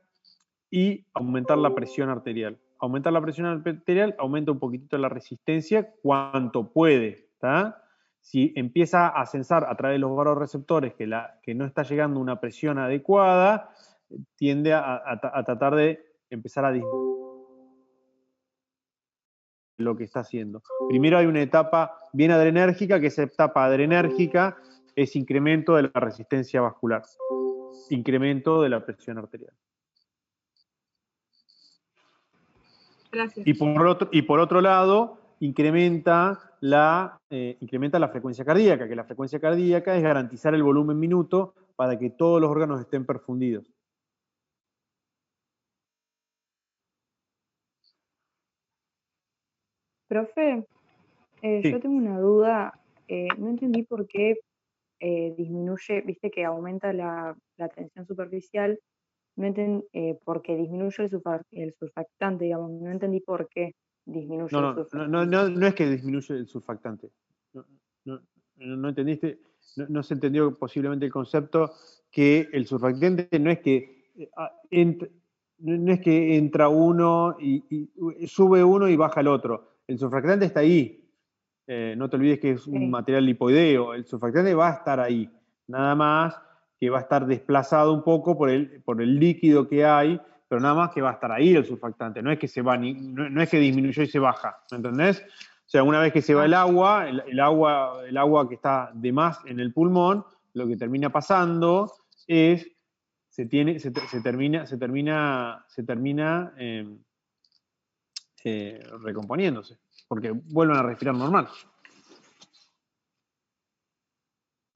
y aumentar la presión arterial. Aumentar la presión arterial aumenta un poquitito la resistencia cuanto puede, ¿tá? Si empieza a censar a través de los vasoreceptores que no está llegando una presión adecuada, tiende a tratar de empezar a disminuir lo que está haciendo. Primero hay una etapa bien adrenérgica, que esa etapa adrenérgica es incremento de la resistencia vascular, incremento de la presión arterial. Gracias. Y por otro lado, incrementa la frecuencia cardíaca, que la frecuencia cardíaca es garantizar el volumen minuto para que todos los órganos estén perfundidos. Profe, Sí. yo tengo una duda. No entendí por qué disminuye, viste que aumenta la tensión superficial, no entendí porque disminuye el surfactante, digamos, no entendí por qué disminuye el surfactante. No es que disminuye el surfactante. No entendiste, no se entendió posiblemente el concepto que el surfactante no es que entra uno y sube uno y baja el otro. El surfactante está ahí. No te olvides que es un material lipoideo. El surfactante va a estar ahí. Nada más que va a estar desplazado un poco por el líquido que hay, pero nada más que va a estar ahí el surfactante. No es que no es que disminuyó y se baja. ¿Me entendés? O sea, una vez que se va el agua que está de más en el pulmón, lo que termina pasando es se termina recomponiéndose, porque vuelven a respirar normal.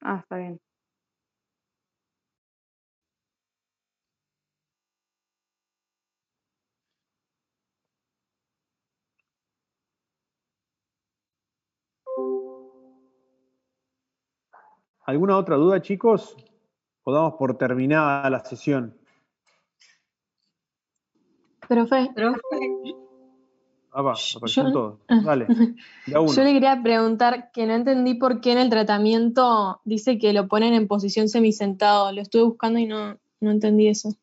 Ah, está bien. ¿Alguna otra duda, chicos? ¿O damos por terminada la sesión? Profe. Aparecen todos. Dale, de a uno. Yo le quería preguntar que no entendí por qué en el tratamiento dice que lo ponen en posición semisentado. Lo estuve buscando y no entendí eso.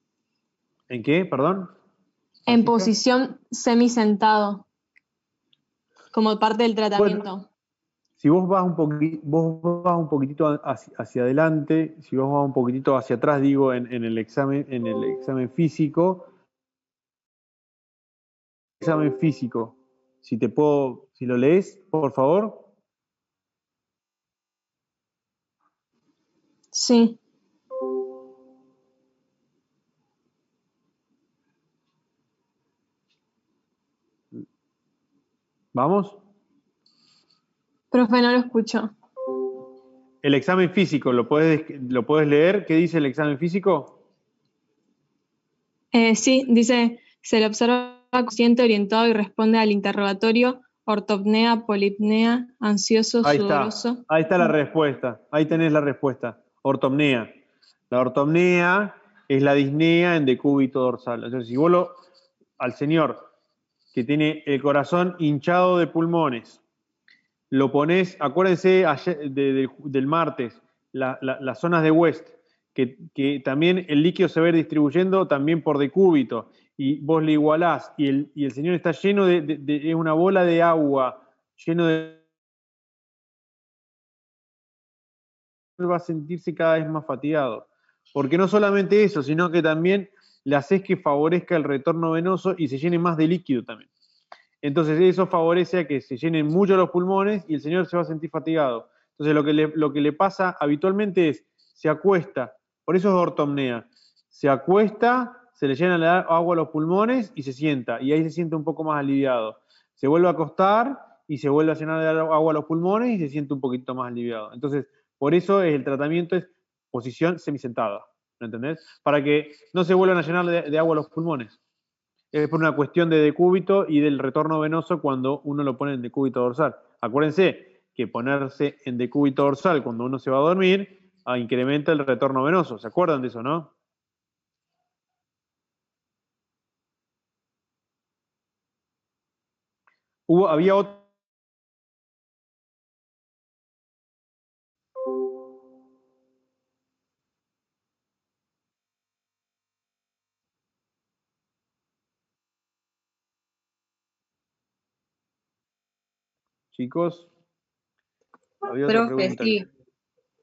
¿En qué? Perdón. En posición semisentado, como parte del tratamiento. Bueno, si vos vas un poquitito hacia adelante, si vos vas un poquitito hacia atrás, digo, en el examen físico. Examen físico. Si lo lees, por favor. Sí. ¿Vamos? Profe, no lo escucho. El examen físico, ¿lo puedes leer? ¿Qué dice el examen físico? Sí, dice, se le observa consciente, orientado y responde al interrogatorio, ortopnea, polipnea, ansioso, sudoroso. Ahí está la respuesta, ahí tenés la respuesta, ortopnea. La ortopnea es la disnea en decúbito dorsal. Entonces, si vos al señor que tiene el corazón hinchado de pulmones, lo ponés, acuérdense del martes, las zonas de West, que también el líquido se va a ir distribuyendo también por decúbito. y vos le igualás, y el señor está lleno es una bola de agua, lleno de... va a sentirse cada vez más fatigado. Porque no solamente eso, sino que también le haces que favorezca el retorno venoso y se llene más de líquido también. Entonces eso favorece a que se llenen mucho los pulmones y el señor se va a sentir fatigado. Entonces lo que le pasa habitualmente es, se acuesta, por eso es ortopnea, se acuesta, se le llena el agua a los pulmones y se sienta, y ahí se siente un poco más aliviado. Se vuelve a acostar y se vuelve a llenar de agua a los pulmones y se siente un poquito más aliviado. Entonces, por eso el tratamiento es posición semisentada, ¿me entendés? Para que no se vuelvan a llenar de agua los pulmones. Es por una cuestión de decúbito y del retorno venoso cuando uno lo pone en decúbito dorsal. Acuérdense que ponerse en decúbito dorsal cuando uno se va a dormir incrementa el retorno venoso. ¿Se acuerdan de eso, no? Había otro... Chicos, había otra Profe, pregunta. sí,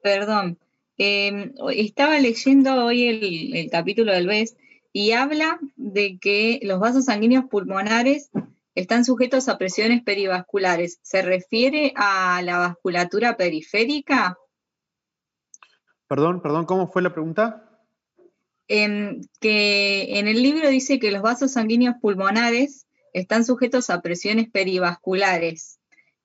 perdón. Estaba leyendo hoy el capítulo del BES y habla de que los vasos sanguíneos pulmonares están sujetos a presiones perivasculares. ¿Se refiere a la vasculatura periférica? Perdón, ¿cómo fue la pregunta? Que en el libro dice que los vasos sanguíneos pulmonares están sujetos a presiones perivasculares.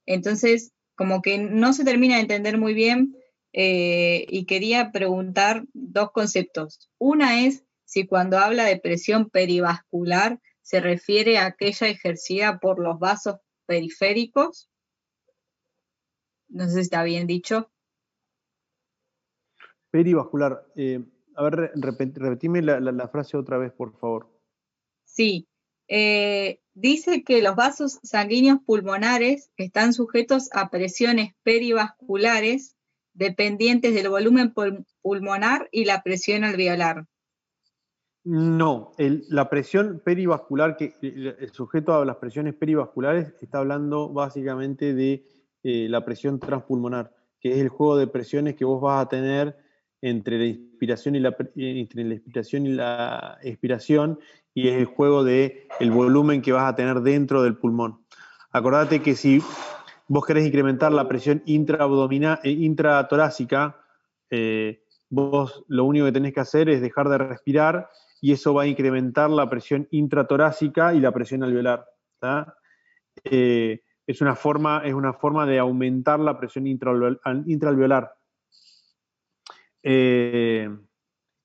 Entonces, como que no se termina de entender muy bien y quería preguntar dos conceptos. Una es si cuando habla de presión perivascular se refiere a aquella ejercida por los vasos periféricos. No sé si está bien dicho. Perivascular. A ver, repetime la frase otra vez, por favor. Sí. Dice que los vasos sanguíneos pulmonares están sujetos a presiones perivasculares dependientes del volumen pulmonar y la presión alveolar. No, la presión perivascular, que el sujeto a las presiones perivasculares está hablando básicamente de la presión transpulmonar, que es el juego de presiones que vos vas a tener entre la inspiración y la expiración, y es el juego de el volumen que vas a tener dentro del pulmón. Acordate que si vos querés incrementar la presión intratorácica, vos lo único que tenés que hacer es dejar de respirar y eso va a incrementar la presión intratorácica y la presión alveolar. Es una forma de aumentar la presión intraalveolar.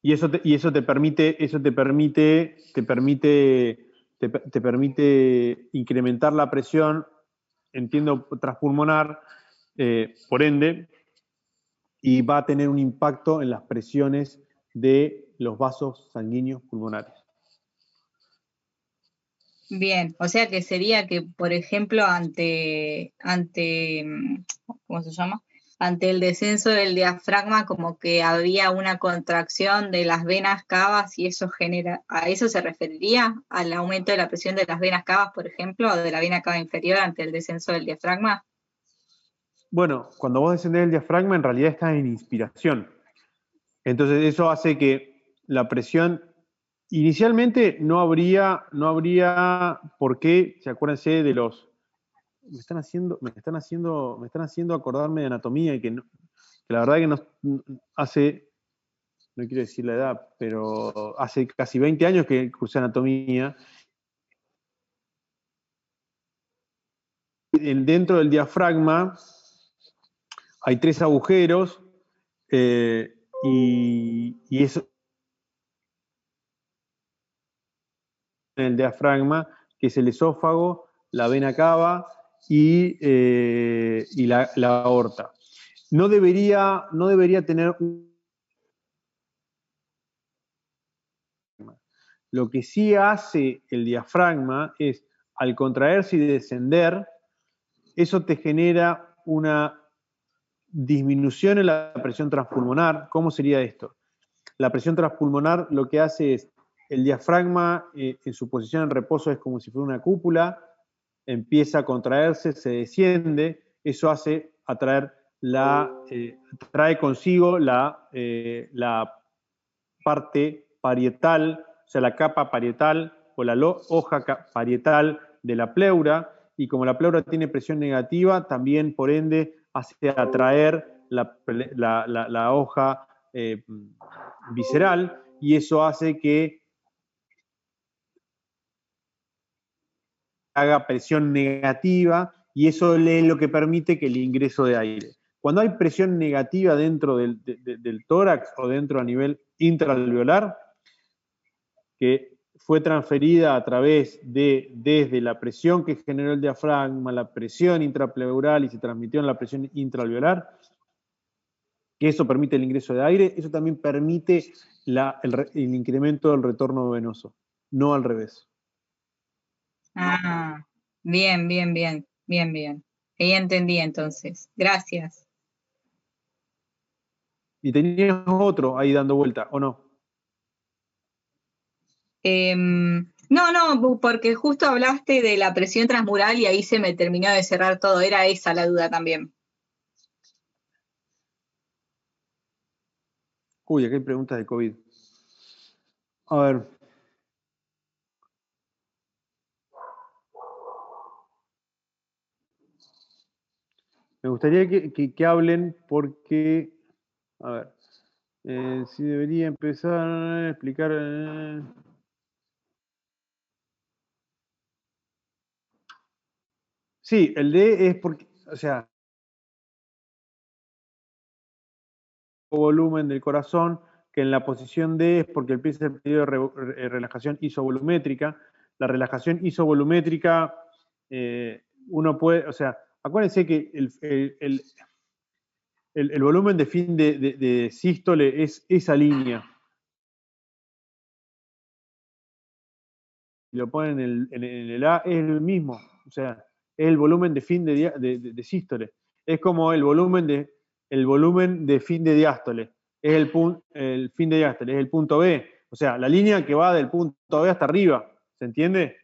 Y eso te permite incrementar la presión, entiendo, transpulmonar, por ende, y va a tener un impacto en las presiones de los vasos sanguíneos pulmonares. Bien, o sea que sería que, por ejemplo, ante ¿cómo se llama? Ante el descenso del diafragma, como que había una contracción de las venas cavas y eso genera, ¿a eso se referiría? ¿Al aumento de la presión de las venas cavas, por ejemplo, o de la vena cava inferior ante el descenso del diafragma? Bueno, cuando vos descendés el diafragma, en realidad estás en inspiración. Entonces eso hace que la presión, inicialmente no habría por qué, acuérdense de los, me están haciendo acordarme de anatomía y que la verdad que no quiero decir la edad, pero hace casi 20 años que cursé anatomía. Dentro del diafragma hay 3 agujeros y eso en el diafragma, que es el esófago, la vena cava y la aorta. No debería tener Lo que sí hace el diafragma es, al contraerse y descender, eso te genera una disminución en la presión transpulmonar. ¿Cómo sería esto? La presión transpulmonar lo que hace es el diafragma en su posición en reposo es como si fuera una cúpula, empieza a contraerse, se desciende, eso hace trae consigo la parte parietal, o sea, la capa parietal o la hoja parietal de la pleura, y como la pleura tiene presión negativa, también por ende hace atraer la hoja visceral, y eso hace que haga presión negativa, y eso es lo que permite que el ingreso de aire. Cuando hay presión negativa dentro del tórax o dentro a nivel intraalveolar, que fue transferida a través desde la presión que generó el diafragma, la presión intrapleural, y se transmitió en la presión intraalveolar, que eso permite el ingreso de aire, eso también permite el incremento del retorno venoso, no al revés. Ah, bien. Ahí entendí entonces. Gracias. Y tenías otro ahí dando vuelta, ¿o no? No, porque justo hablaste de la presión transmural y ahí se me terminó de cerrar todo. Era esa la duda también. Uy, aquí hay preguntas de COVID. A ver. Me gustaría que hablen porque, a ver, si debería empezar a explicar. Sí, el D es porque, o sea, volumen del corazón, que en la posición D es porque empieza el periodo de relajación isovolumétrica. La relajación isovolumétrica, uno puede, o sea, acuérdense que el volumen de fin de sístole es esa línea. Si lo ponen en el A, es el mismo, o sea, es el volumen de fin de sístole. Es como el volumen de fin de diástole. Es el fin de diástole, es el punto B. O sea, la línea que va del punto B hasta arriba, ¿se entiende?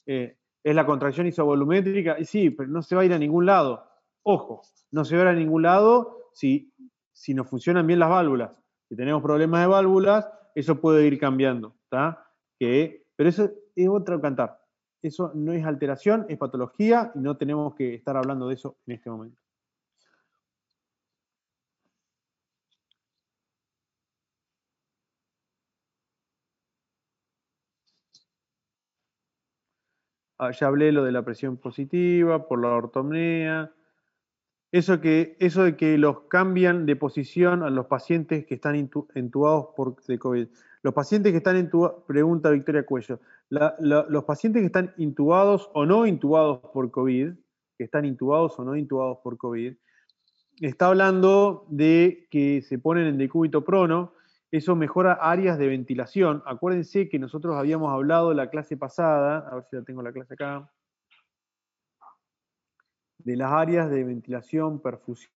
Es la contracción isovolumétrica, y sí, pero no se va a ir a ningún lado. Ojo, no se va a ir a ningún lado si no funcionan bien las válvulas. Si tenemos problemas de válvulas, eso puede ir cambiando, ¿está? Pero eso es otro cantar. Eso no es alteración, es patología, y no tenemos que estar hablando de eso en este momento. Ya hablé lo de la presión positiva, por la ortopnea. Eso de que los cambian de posición a los pacientes que están entubados de COVID. Los pacientes que están entubados, pregunta Victoria Cuello, los pacientes que están intubados o no intubados por COVID, está hablando de que se ponen en decúbito prono, eso mejora áreas de ventilación. Acuérdense que nosotros habíamos hablado la clase pasada, a ver si la tengo la clase acá, de las áreas de ventilación, perfusión.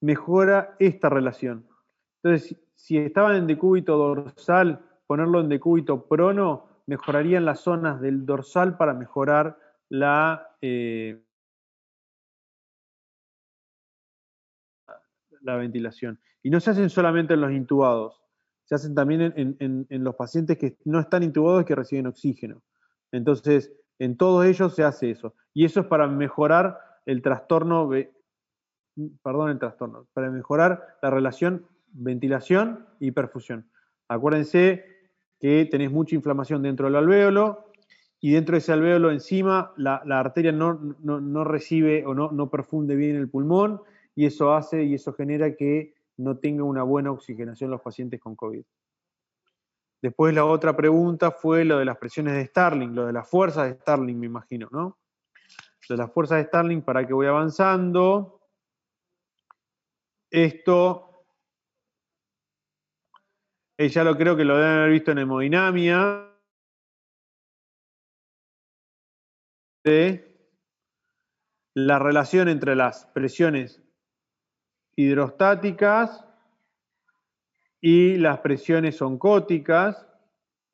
Mejora esta relación. Entonces, si estaban en decúbito dorsal, ponerlo en decúbito prono, mejorarían las zonas del dorsal para mejorar la ventilación. Y no se hacen solamente en los intubados, se hacen también en los pacientes que no están intubados y que reciben oxígeno. Entonces, en todos ellos se hace eso. Y eso es para mejorar para mejorar la relación ventilación y perfusión. Acuérdense que tenés mucha inflamación dentro del alvéolo, y dentro de ese alvéolo encima la arteria no recibe o no perfunde bien el pulmón, y eso genera que no tenga una buena oxigenación los pacientes con COVID. Después la otra pregunta fue lo de las presiones de Starling, lo de las fuerzas de Starling, me imagino, ¿no? Lo de las fuerzas de Starling, para que voy avanzando. Esto, ya lo creo que lo deben haber visto en hemodinamia. La relación entre las presiones hidrostáticas y las presiones oncóticas,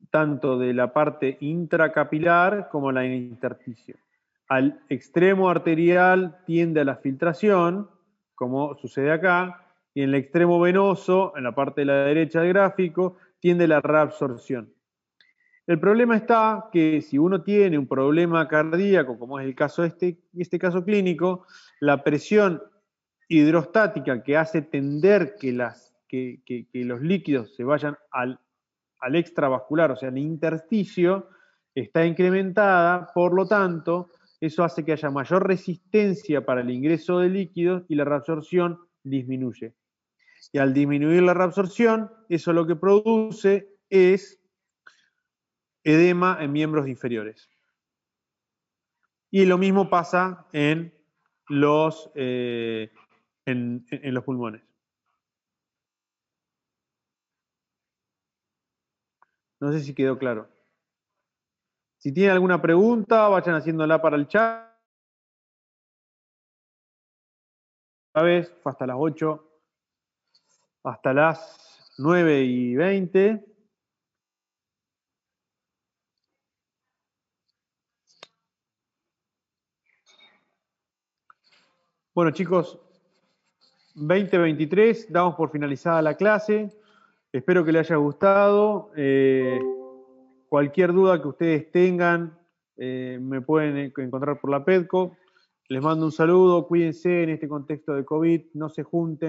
tanto de la parte intracapilar como la intersticio. Al extremo arterial tiende a la filtración, como sucede acá, y en el extremo venoso, en la parte de la derecha del gráfico, tiende a la reabsorción. El problema está que si uno tiene un problema cardíaco, como es el caso este caso clínico, la presión hidrostática que hace tender que los líquidos se vayan al extravascular, o sea, al intersticio, está incrementada, por lo tanto, eso hace que haya mayor resistencia para el ingreso de líquidos y la reabsorción disminuye. Y al disminuir la reabsorción, eso lo que produce es edema en miembros inferiores. Y lo mismo pasa en los pulmones. No sé si quedó claro. Si tienen alguna pregunta, vayan haciéndola para el chat. Otra vez, fue hasta las 8, hasta las 9:20. Bueno, chicos, 20:23, damos por finalizada la clase. Espero que les haya gustado. Cualquier duda que ustedes tengan, me pueden encontrar por la PEDCO. Les mando un saludo, cuídense en este contexto de COVID, no se junten.